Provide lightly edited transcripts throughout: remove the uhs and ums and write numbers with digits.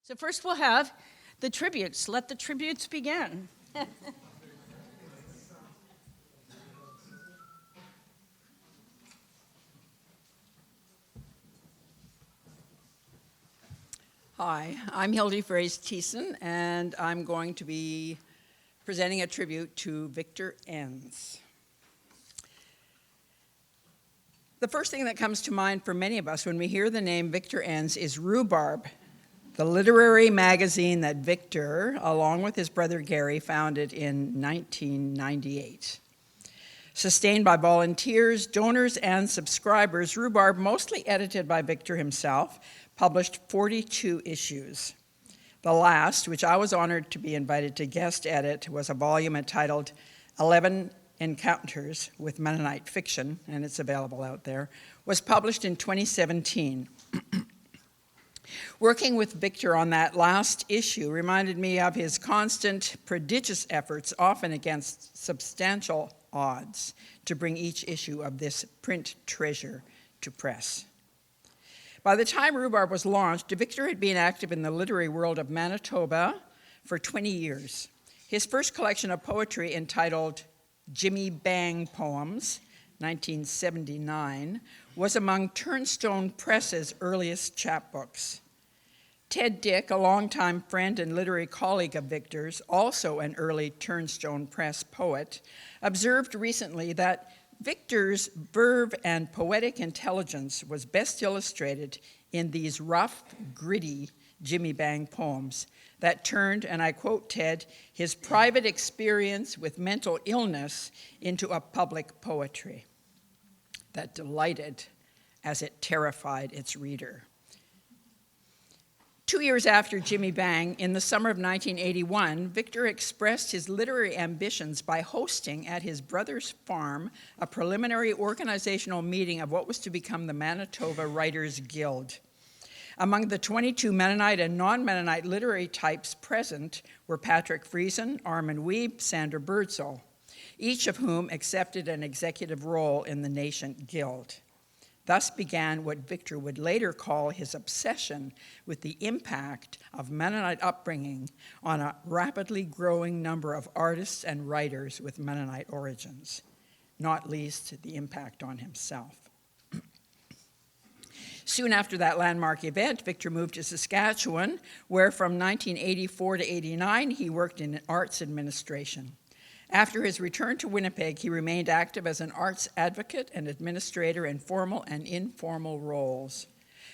So first we'll have the tributes. Let the tributes begin. Hi, I'm Hildy Fraze-Thiessen, and I'm going to be presenting a tribute to Victor Enns. The first thing that comes to mind for many of us when we hear the name Victor Enns is Rhubarb, the literary magazine that Victor, along with his brother Gary, founded in 1998. Sustained by volunteers, donors, and subscribers, Rhubarb, mostly edited by Victor himself, published 42 issues. The last, which I was honored to be invited to guest edit, was a volume entitled 11 Encounters with Mennonite Fiction, and it's available out there, was published in 2017. Working with Victor on that last issue reminded me of his constant, prodigious efforts, often against substantial odds, to bring each issue of this print treasure to press. By the time Rhubarb was launched, Victor had been active in the literary world of Manitoba for 20 years. His first collection of poetry, entitled Jimmy Bang Poems, 1979, was among Turnstone Press's earliest chapbooks. Ted Dick, a longtime friend and literary colleague of Victor's, also an early Turnstone Press poet, observed recently that Victor's verve and poetic intelligence was best illustrated in these rough, gritty Jimmy Bang poems that turned, and I quote Ted, his private experience with mental illness into a public poetry that delighted as it terrified its reader. 2 years after Jimmy Bang, in the summer of 1981, Victor expressed his literary ambitions by hosting at his brother's farm a preliminary organizational meeting of what was to become the Manitoba Writers Guild. Among the 22 Mennonite and non-Mennonite literary types present were Patrick Friesen, Armin Wiebe, Sandra Birdsall, each of whom accepted an executive role in the nascent guild. Thus began what Victor would later call his obsession with the impact of Mennonite upbringing on a rapidly growing number of artists and writers with Mennonite origins, not least the impact on himself. Soon after that landmark event, Victor moved to Saskatchewan, where from 1984 to 89 he worked in arts administration. After his return to Winnipeg, he remained active as an arts advocate and administrator in formal and informal roles.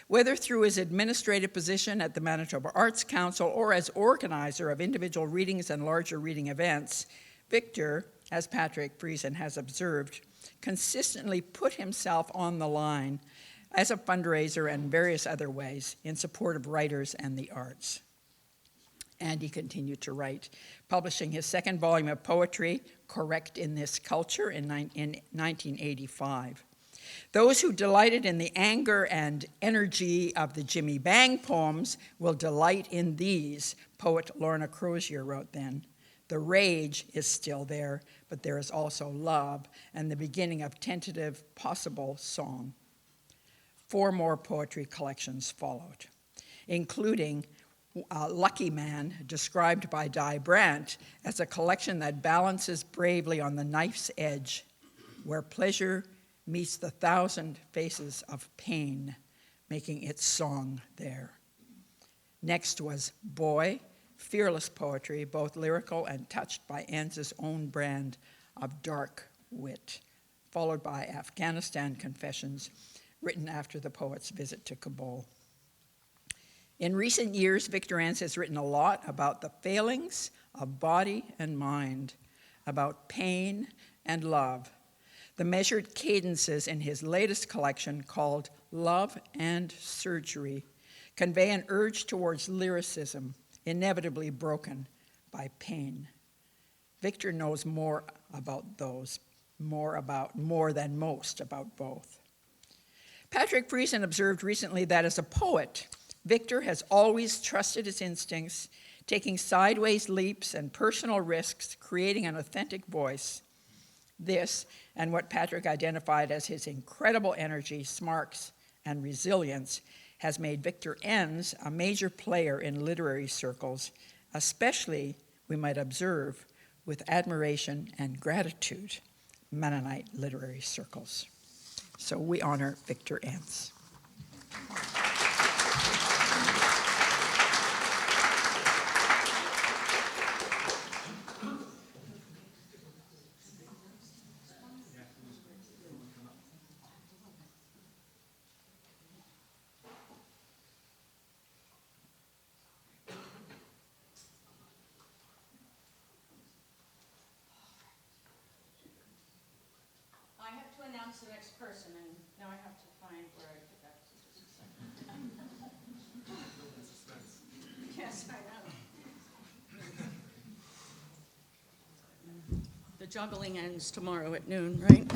Whether through his administrative position at the Manitoba Arts Council or as organizer of individual readings and larger reading events, Victor, as Patrick Friesen has observed, consistently put himself on the line as a fundraiser and various other ways in support of writers and the arts. And he continued to write, publishing his second volume of poetry, Correct in This Culture, in 1985. Those who delighted in the anger and energy of the Jimmy Bang poems will delight in these, poet Lorna Crozier wrote then. The rage is still there, but there is also love and the beginning of tentative, possible song. 4 more poetry collections followed, including Lucky Man, described by Di Brandt as a collection that balances bravely on the knife's edge, where pleasure meets the 1,000 faces of pain, making its song there. Next was Boy, fearless poetry, both lyrical and touched by Enns' own brand of dark wit, followed by Afghanistan Confessions, written after the poet's visit to Kabul. In recent years, Victor Enns has written a lot about the failings of body and mind, about pain and love. The measured cadences in his latest collection, called Love and Surgery, convey an urge towards lyricism, inevitably broken by pain. Victor knows more about those, more than most about both. Patrick Friesen observed recently that as a poet, Victor has always trusted his instincts, taking sideways leaps and personal risks, creating an authentic voice. This, and what Patrick identified as his incredible energy, smarts, and resilience, has made Victor Enns a major player in literary circles, especially, we might observe, with admiration and gratitude, Mennonite literary circles. So we honor Victor Enns. I have to announce the next person, and now I have to find where I put that. Just a second. Yes, I know. The juggling ends tomorrow at noon, right?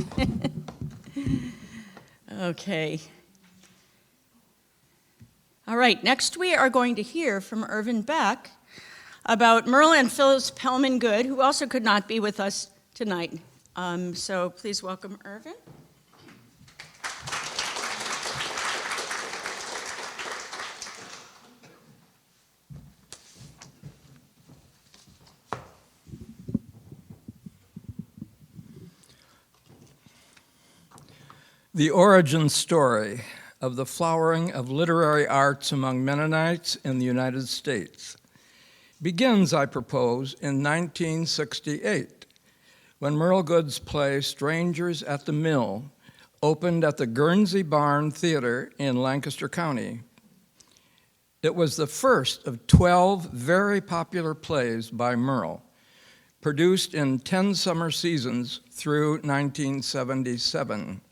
Okay. All right, next we are going to hear from Irvin Beck about Merle and Phyllis Pellman Good, who also could not be with us tonight. So please welcome Irvin. The origin story of the flowering of literary arts among Mennonites in the United States begins, I propose, in 1968, when Merle Good's play Strangers at the Mill opened at the Guernsey Barn Theater in Lancaster County. It was the first of 12 very popular plays by Merle, produced in 10 summer seasons through 1977.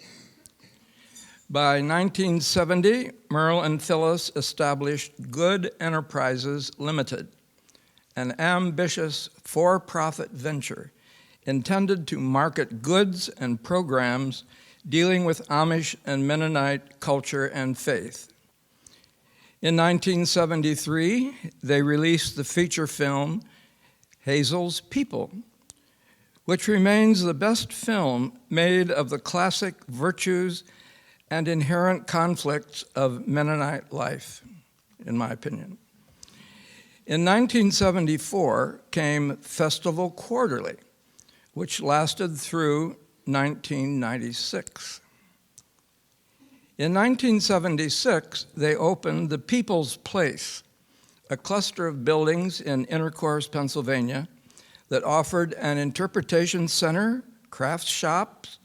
By 1970, Merle and Phyllis established Good Enterprises Limited, an ambitious for-profit venture intended to market goods and programs dealing with Amish and Mennonite culture and faith. In 1973, they released the feature film Hazel's People, which remains the best film made of the classic virtues and inherent conflicts of Mennonite life, in my opinion. In 1974 came Festival Quarterly, which lasted through 1996. In 1976, they opened the People's Place, a cluster of buildings in Intercourse, Pennsylvania, that offered an interpretation center, crafts shops,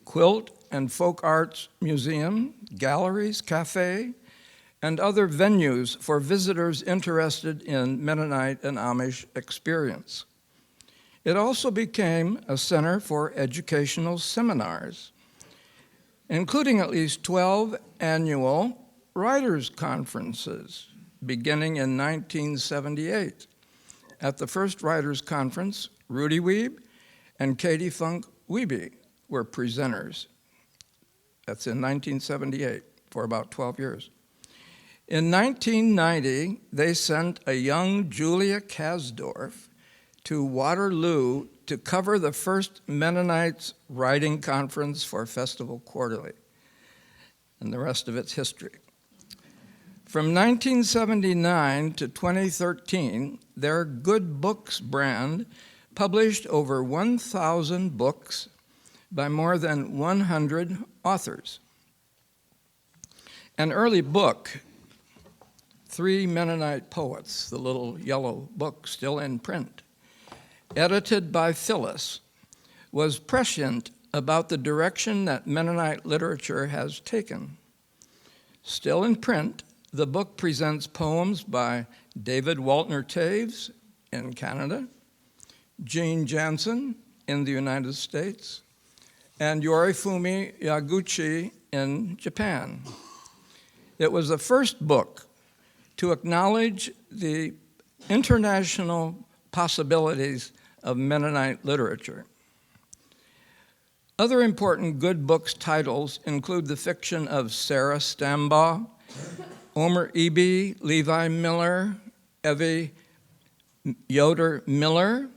quilt and folk arts museum, galleries, cafe, and other venues for visitors interested in Mennonite and Amish experience. It also became a center for educational seminars, including at least 12 annual writers' conferences, beginning in 1978. At the first writers' conference, Rudy Wiebe and Katie Funk Wiebe were presenters. That's in 1978, for about 12 years. In 1990, they sent a young Julia Kasdorf to Waterloo to cover the first Mennonites writing conference for Festival Quarterly, and the rest of it's history. From 1979 to 2013, their Good Books brand published over 1,000 books by more than 100 authors. An early book, Three Mennonite Poets, the little yellow book still in print, edited by Phyllis, was prescient about the direction that Mennonite literature has taken. Still in print, the book presents poems by David Waltner Taves in Canada, Jean Jansen in the United States, and Yorifumi Yaguchi in Japan. It was the first book to acknowledge the international possibilities of Mennonite literature. Other important Good Books titles include the fiction of Sarah Stambaugh, Omer Eby, Levi Miller, Evie Yoder Miller,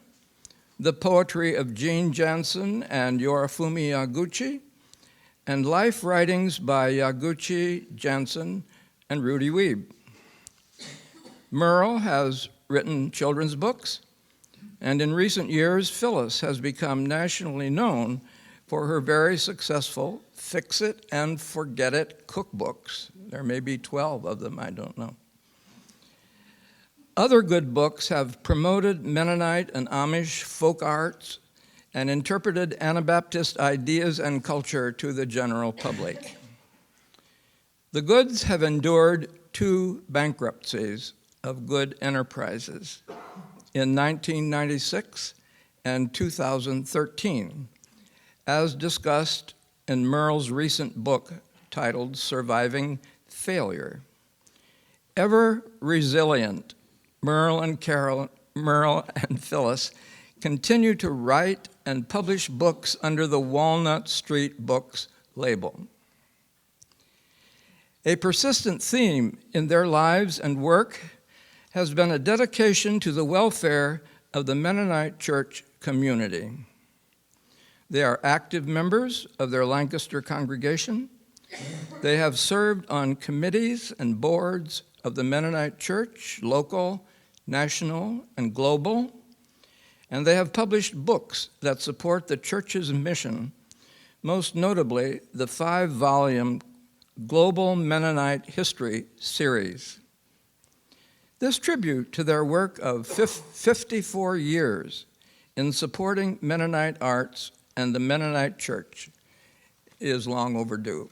the poetry of Jean Jansen and Yorifumi Yaguchi, and life writings by Yaguchi, Jansen, and Rudy Wiebe. Merle has written children's books, and in recent years, Phyllis has become nationally known for her very successful Fix It and Forget It cookbooks. There may be 12 of them, I don't know. Other good books have promoted Mennonite and Amish folk arts and interpreted Anabaptist ideas and culture to the general public. The Goods have endured 2 bankruptcies of good enterprises in 1996 and 2013, as discussed in Merle's recent book titled Surviving Failure. Ever resilient, Merle and Phyllis continue to write and publish books under the Walnut Street Books label. A persistent theme in their lives and work has been a dedication to the welfare of the Mennonite church community. They are active members of their Lancaster congregation. They have served on committees and boards of the Mennonite church, local, national, and global, and they have published books that support the church's mission, most notably the 5-volume Global Mennonite History series. This tribute to their work of 54 years in supporting Mennonite arts and the Mennonite church is long overdue.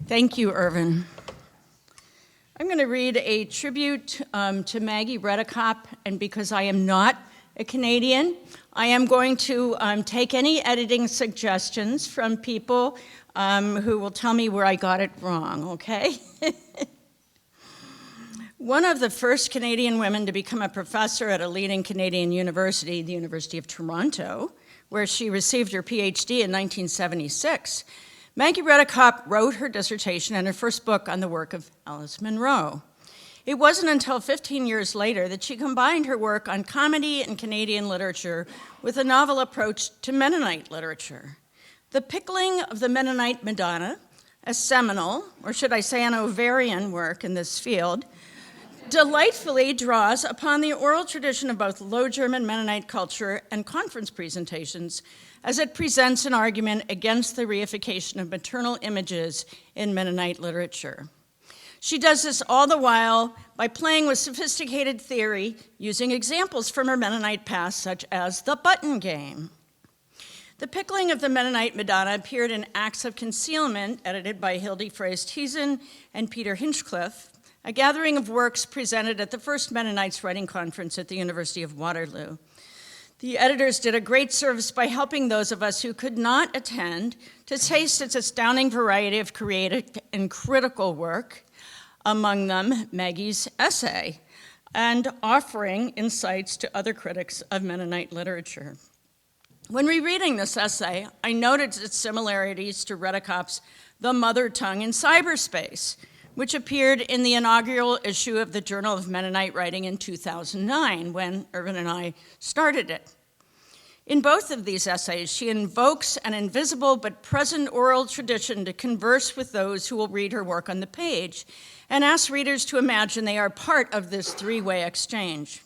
Thank you, Irvin. I'm going to read a tribute to Maggie Redekop, and because I am not a Canadian, I am going to take any editing suggestions from people who will tell me where I got it wrong, okay? One of the first Canadian women to become a professor at a leading Canadian university, the University of Toronto, where she received her PhD in 1976, Maggie Redekop wrote her dissertation and her first book on the work of Alice Munro. It wasn't until 15 years later that she combined her work on comedy and Canadian literature with a novel approach to Mennonite literature. The Pickling of the Mennonite Madonna, a seminal, or should I say an ovarian work in this field, delightfully draws upon the oral tradition of both Low German Mennonite culture and conference presentations as it presents an argument against the reification of maternal images in Mennonite literature. She does this all the while by playing with sophisticated theory, using examples from her Mennonite past, such as the button game. The Pickling of the Mennonite Madonna appeared in Acts of Concealment, edited by Hildy Freys-Thiessen and Peter Hinchcliffe, a gathering of works presented at the first Mennonites Writing Conference at the University of Waterloo. The editors did a great service by helping those of us who could not attend to taste its astounding variety of creative and critical work, among them Maggie's essay, and offering insights to other critics of Mennonite literature. When rereading this essay, I noted its similarities to Redekop's The Mother Tongue in Cyberspace, which appeared in the inaugural issue of the Journal of Mennonite Writing in 2009, when Irvin and I started it. In both of these essays, she invokes an invisible but present oral tradition to converse with those who will read her work on the page, and asks readers to imagine they are part of this three-way exchange.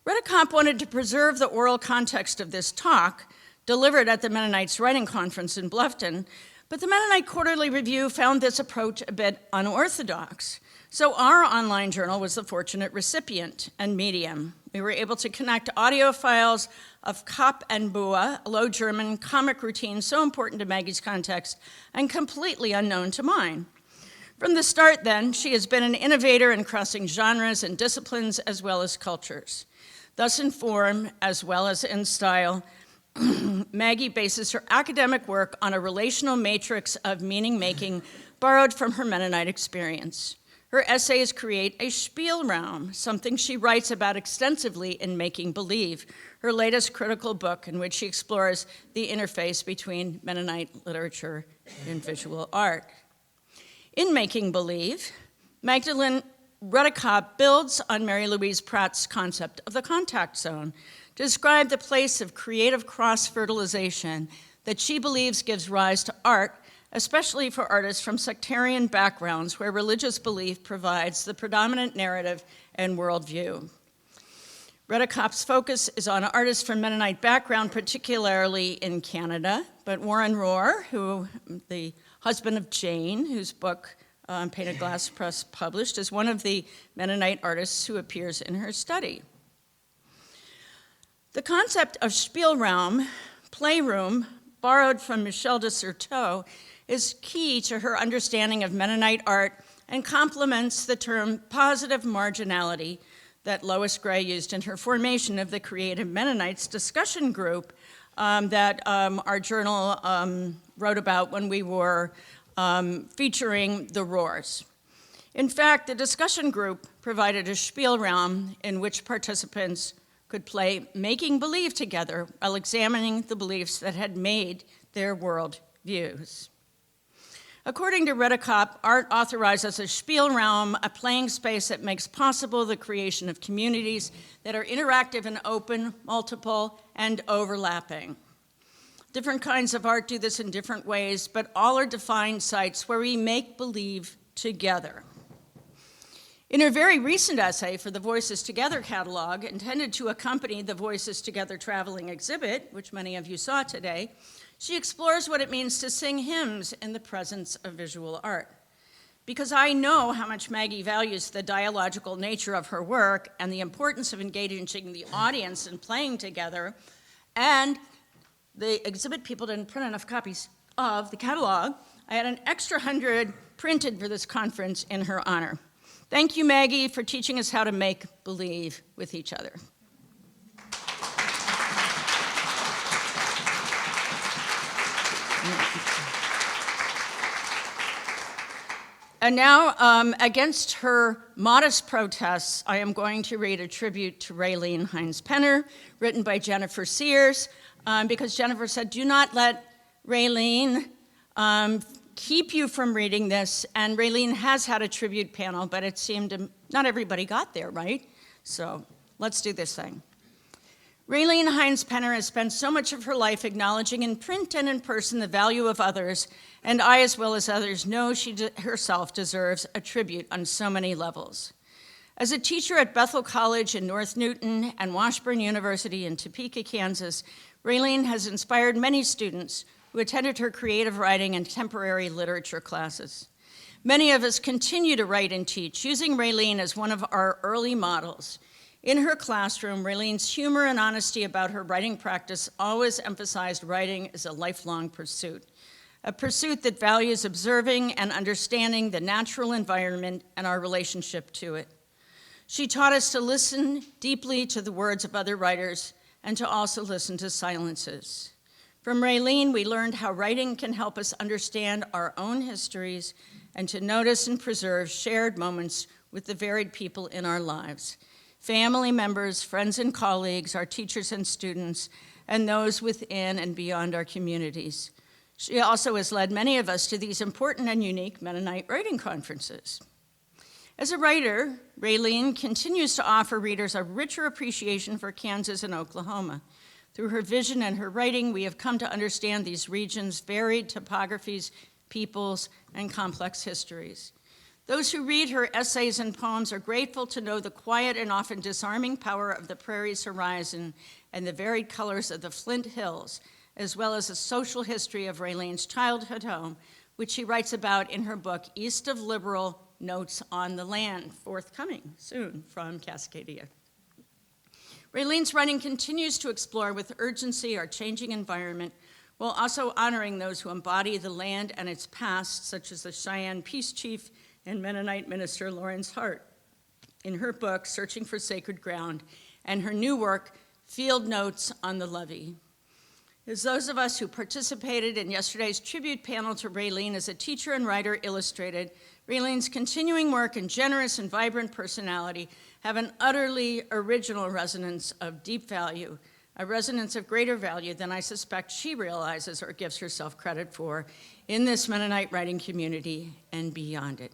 Redekop wanted to preserve the oral context of this talk, delivered at the Mennonites Writing Conference in Bluffton, but the Mennonite Quarterly Review found this approach a bit unorthodox. So our online journal was the fortunate recipient and medium. We were able to connect audio files of Kop and Bua, a Low German comic routine so important to Maggie's context and completely unknown to mine. From the start, then, she has been an innovator in crossing genres and disciplines as well as cultures. Thus in form, as well as in style, Maggie bases her academic work on a relational matrix of meaning-making borrowed from her Mennonite experience. Her essays create a Spielraum, something she writes about extensively in Making Believe, her latest critical book in which she explores the interface between Mennonite literature and visual art. In Making Believe, Magdalene Rudikopp builds on Mary Louise Pratt's concept of the contact zone to describe the place of creative cross-fertilization that she believes gives rise to art, especially for artists from sectarian backgrounds where religious belief provides the predominant narrative and worldview. Rudikopp's focus is on artists from Mennonite background, particularly in Canada, but Warren Rohr, the husband of Jane, whose book Painted Glass Press published, is one of the Mennonite artists who appears in her study. The concept of Spielraum, playroom, borrowed from Michel de Certeau, is key to her understanding of Mennonite art and complements the term positive marginality that Lois Gray used in her formation of the Creative Mennonites discussion group that our journal wrote about when we were featuring the Roars. In fact, the discussion group provided a Spielraum in which participants could play making believe together while examining the beliefs that had made their world views. According to Rudikopp, art authorizes a Spielraum, a playing space that makes possible the creation of communities that are interactive and open, multiple, and overlapping. Different kinds of art do this in different ways, but all are defined sites where we make believe together. In her very recent essay for the Voices Together catalog, intended to accompany the Voices Together traveling exhibit, which many of you saw today, she explores what it means to sing hymns in the presence of visual art. Because I know how much Maggie values the dialogical nature of her work and the importance of engaging the audience and playing together, and the exhibit people didn't print enough copies of the catalog, I had an extra 100 printed for this conference in her honor. Thank you, Maggie, for teaching us how to make believe with each other. And now, against her modest protests, I am going to read a tribute to Raylene Hines-Penner, written by Jennifer Sears, because Jennifer said, do not let Raylene keep you from reading this. And Raylene has had a tribute panel, but it seemed not everybody got there, right? So let's do this thing. Raylene Hines-Penner has spent so much of her life acknowledging in print and in person the value of others, and I, as well as others, know she herself deserves a tribute on so many levels. As a teacher at Bethel College in North Newton and Washburn University in Topeka, Kansas, Raylene has inspired many students who attended her creative writing and contemporary literature classes. Many of us continue to write and teach, using Raylene as one of our early models. In her classroom, Raylene's humor and honesty about her writing practice always emphasized writing as a lifelong pursuit, a pursuit that values observing and understanding the natural environment and our relationship to it. She taught us to listen deeply to the words of other writers and to also listen to silences. From Raylene, we learned how writing can help us understand our own histories and to notice and preserve shared moments with the varied people in our lives. Family members, friends and colleagues, our teachers and students, and those within and beyond our communities. She also has led many of us to these important and unique Mennonite writing conferences. As a writer, Raylene continues to offer readers a richer appreciation for Kansas and Oklahoma. Through her vision and her writing, we have come to understand these regions' varied topographies, peoples, and complex histories. Those who read her essays and poems are grateful to know the quiet and often disarming power of the prairie's horizon and the varied colors of the Flint Hills, as well as the social history of Raylene's childhood home, which she writes about in her book, East of Liberal, Notes on the Land, forthcoming soon from Cascadia. Raylene's writing continues to explore with urgency our changing environment, while also honoring those who embody the land and its past, such as the Cheyenne Peace Chief and Mennonite minister Lawrence Hart, in her book, Searching for Sacred Ground, and her new work, Field Notes on the Levee. As those of us who participated in yesterday's tribute panel to Raylene as a teacher and writer illustrated, Raylene's continuing work and generous and vibrant personality have an utterly original resonance of deep value, a resonance of greater value than I suspect she realizes or gives herself credit for in this Mennonite writing community and beyond it.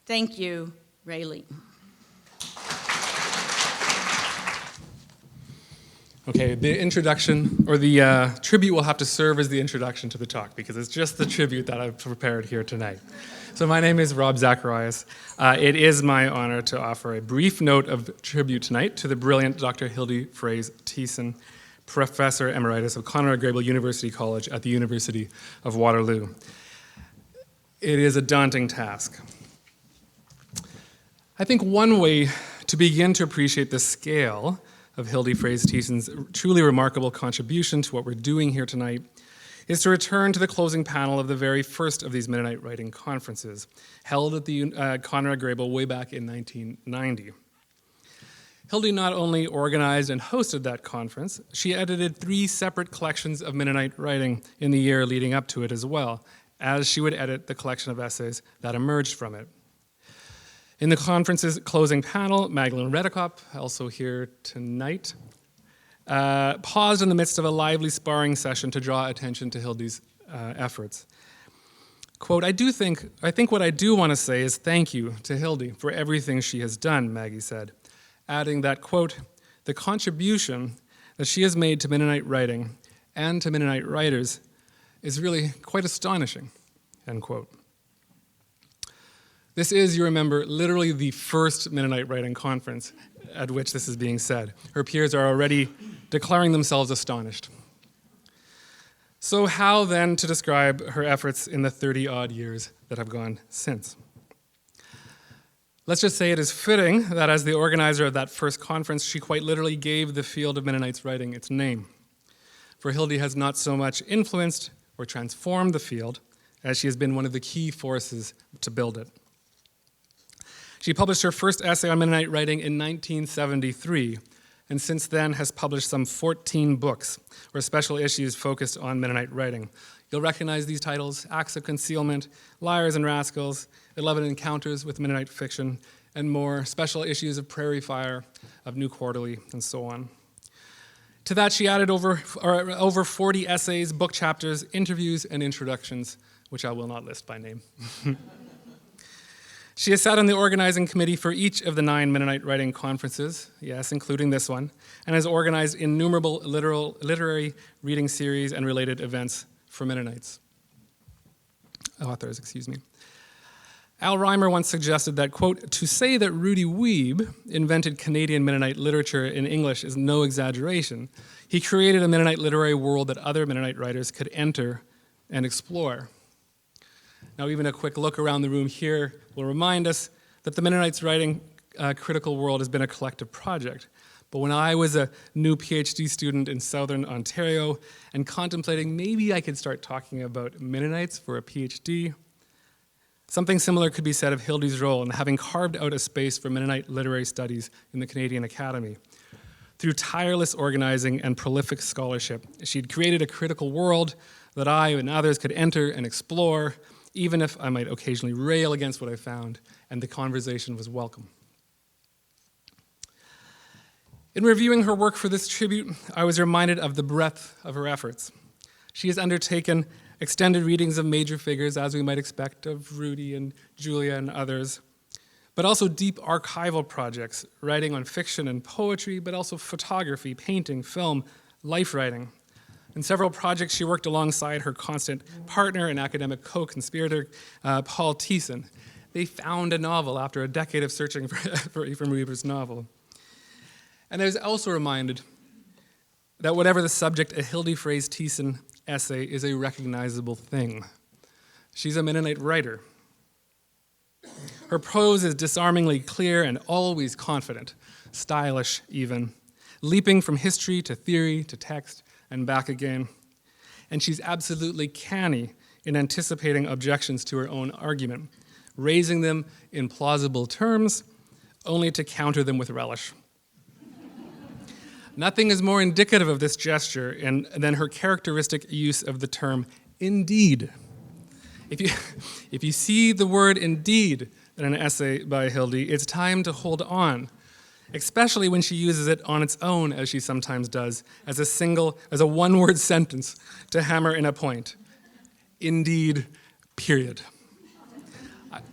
Thank you, Raylene. Okay, the introduction, or the tribute will have to serve as the introduction to the talk, because it's just the tribute that I've prepared here tonight. So my name is Rob Zacharias. It is my honor to offer a brief note of tribute tonight to the brilliant Dr. Hildy Fraze Thiessen, Professor Emeritus of Conrad Grebel University College at the University of Waterloo. It is a daunting task. I think one way to begin to appreciate the scale of Hildy Fraze Thiessen's truly remarkable contribution to what we're doing here tonight is to return to the closing panel of the very first of these Mennonite Writing Conferences, held at the Conrad Grebel way back in 1990. Hildy not only organized and hosted that conference, she edited 3 separate collections of Mennonite writing in the year leading up to it as well, as she would edit the collection of essays that emerged from it. In the conference's closing panel, Magdalene Redekop, also here tonight, paused in the midst of a lively sparring session to draw attention to Hildy's efforts. Quote, I think what I do want to say is thank you to Hildy for everything she has done, Maggie said, adding that, quote, the contribution that she has made to Mennonite writing and to Mennonite writers is really quite astonishing, end quote. This is, you remember, literally the first Mennonite Writing Conference at which this is being said. Her peers are already declaring themselves astonished. So how then to describe her efforts in the 30-odd years that have gone since? Let's just say it is fitting that as the organizer of that first conference, she quite literally gave the field of Mennonites writing its name. For Hildy has not so much influenced or transformed the field as she has been one of the key forces to build it. She published her first essay on Mennonite writing in 1973, and since then has published some 14 books or special issues focused on Mennonite writing. You'll recognize these titles: Acts of Concealment, Liars and Rascals, 11 Encounters with Mennonite Fiction, and more, special issues of Prairie Fire, of New Quarterly, and so on. To that, she added over 40 essays, book chapters, interviews, and introductions, which I will not list by name. She has sat on the organizing committee for each of the 9 Mennonite Writing Conferences, yes, including this one, and has organized innumerable literary reading series and related events for Mennonites. Authors, excuse me. Al Reimer once suggested that, quote, to say that Rudy Wiebe invented Canadian Mennonite literature in English is no exaggeration. He created a Mennonite literary world that other Mennonite writers could enter and explore. Now, even a quick look around the room here will remind us that the Mennonites writing critical world has been a collective project. But when I was a new PhD student in Southern Ontario and contemplating maybe I could start talking about Mennonites for a PhD, something similar could be said of Hildy's role in having carved out a space for Mennonite literary studies in the Canadian Academy. Through tireless organizing and prolific scholarship, she'd created a critical world that I and others could enter and explore, even if I might occasionally rail against what I found, and the conversation was welcome. In reviewing her work for this tribute, I was reminded of the breadth of her efforts. She has undertaken extended readings of major figures, as we might expect of Rudy and Julia and others, but also deep archival projects, writing on fiction and poetry, but also photography, painting, film, life writing. In several projects, she worked alongside her constant partner and academic co-conspirator, Paul Thiessen. They found a novel after a decade of searching for Ephraim Weaver's novel. And I was also reminded that whatever the subject, a Hildy Fraze Thiessen essay is a recognizable thing. She's a Mennonite writer. Her prose is disarmingly clear and always confident, stylish even, leaping from history to theory to text and back again. And she's absolutely canny in anticipating objections to her own argument, raising them in plausible terms, only to counter them with relish. Nothing is more indicative of this gesture than her characteristic use of the term indeed. If you see the word indeed in an essay by Hildy, it's time to hold on, especially when she uses it on its own, as she sometimes does, as a one-word sentence to hammer in a point. Indeed, period.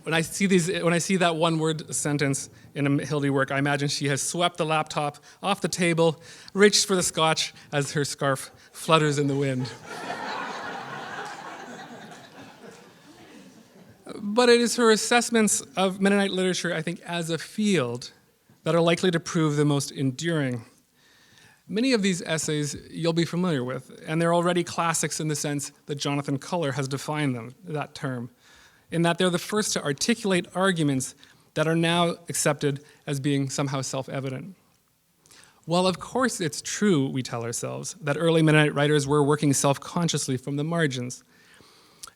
When I see that one-word sentence in a Hildy work, I imagine she has swept the laptop off the table, reached for the scotch as her scarf flutters in the wind. But it is her assessments of Mennonite literature, I think, as a field that are likely to prove the most enduring. Many of these essays you'll be familiar with, and they're already classics in the sense that Jonathan Culler has defined them, that term, in that they're the first to articulate arguments that are now accepted as being somehow self-evident. While of course it's true, we tell ourselves, that early Mennonite writers were working self-consciously from the margins,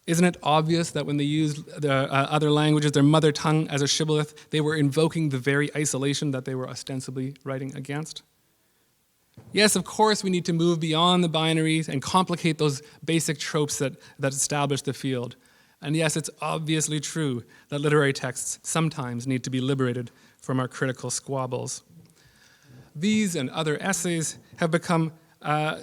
isn't it obvious that when they used other languages, their mother tongue as a shibboleth, they were invoking the very isolation that they were ostensibly writing against? Yes, of course, we need to move beyond the binaries and complicate those basic tropes that establish the field. And yes, it's obviously true that literary texts sometimes need to be liberated from our critical squabbles. These and other essays have become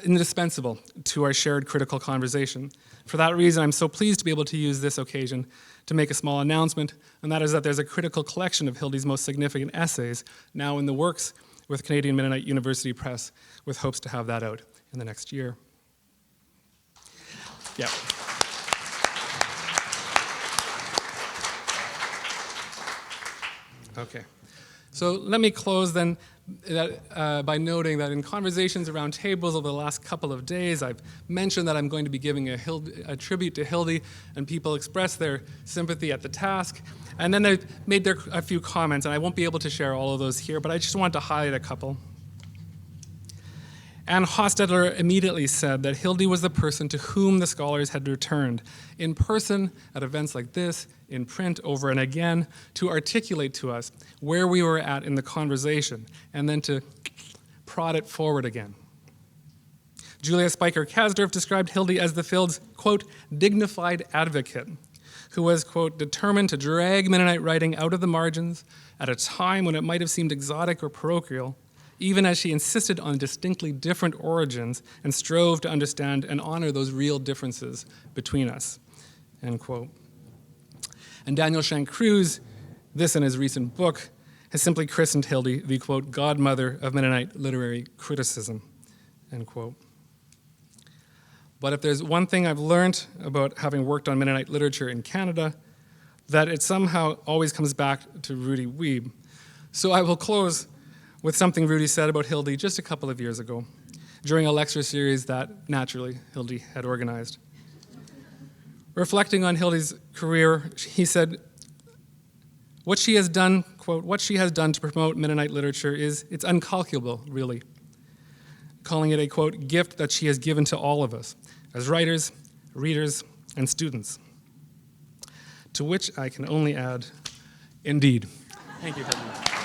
indispensable to our shared critical conversation. For that reason, I'm so pleased to be able to use this occasion to make a small announcement, and that is that there's a critical collection of Hildy's most significant essays now in the works with Canadian Mennonite University Press, with hopes to have that out in the next year. Yeah. Okay. So let me close then by noting that in conversations around tables over the last couple of days, I've mentioned that I'm going to be giving a tribute to Hildy, and people express their sympathy at the task. And then they've made a few comments, and I won't be able to share all of those here, but I just want to highlight a couple. Anne Hostetler immediately said that Hildy was the person to whom the scholars had returned, in person at events like this, in print over and again, to articulate to us where we were at in the conversation, and then to prod it forward again. Julia Spiker-Kasdorf described Hildy as the field's, quote, dignified advocate, who was, quote, determined to drag Mennonite writing out of the margins at a time when it might have seemed exotic or parochial, even as she insisted on distinctly different origins and strove to understand and honor those real differences between us, end quote. And Daniel Shank Cruz, this in his recent book, has simply christened Hildy the, quote, godmother of Mennonite literary criticism, end quote. But if there's one thing I've learned about having worked on Mennonite literature in Canada, that it somehow always comes back to Rudy Wiebe. So I will close with something Rudy said about Hildy just a couple of years ago, during a lecture series that, naturally, Hildy had organized. Reflecting on Hildy's career, he said, what she has done, quote, what she has done to promote Mennonite literature it's incalculable, really. Calling it a, quote, gift that she has given to all of us, as writers, readers, and students. To which I can only add, indeed. Thank you, Hildy.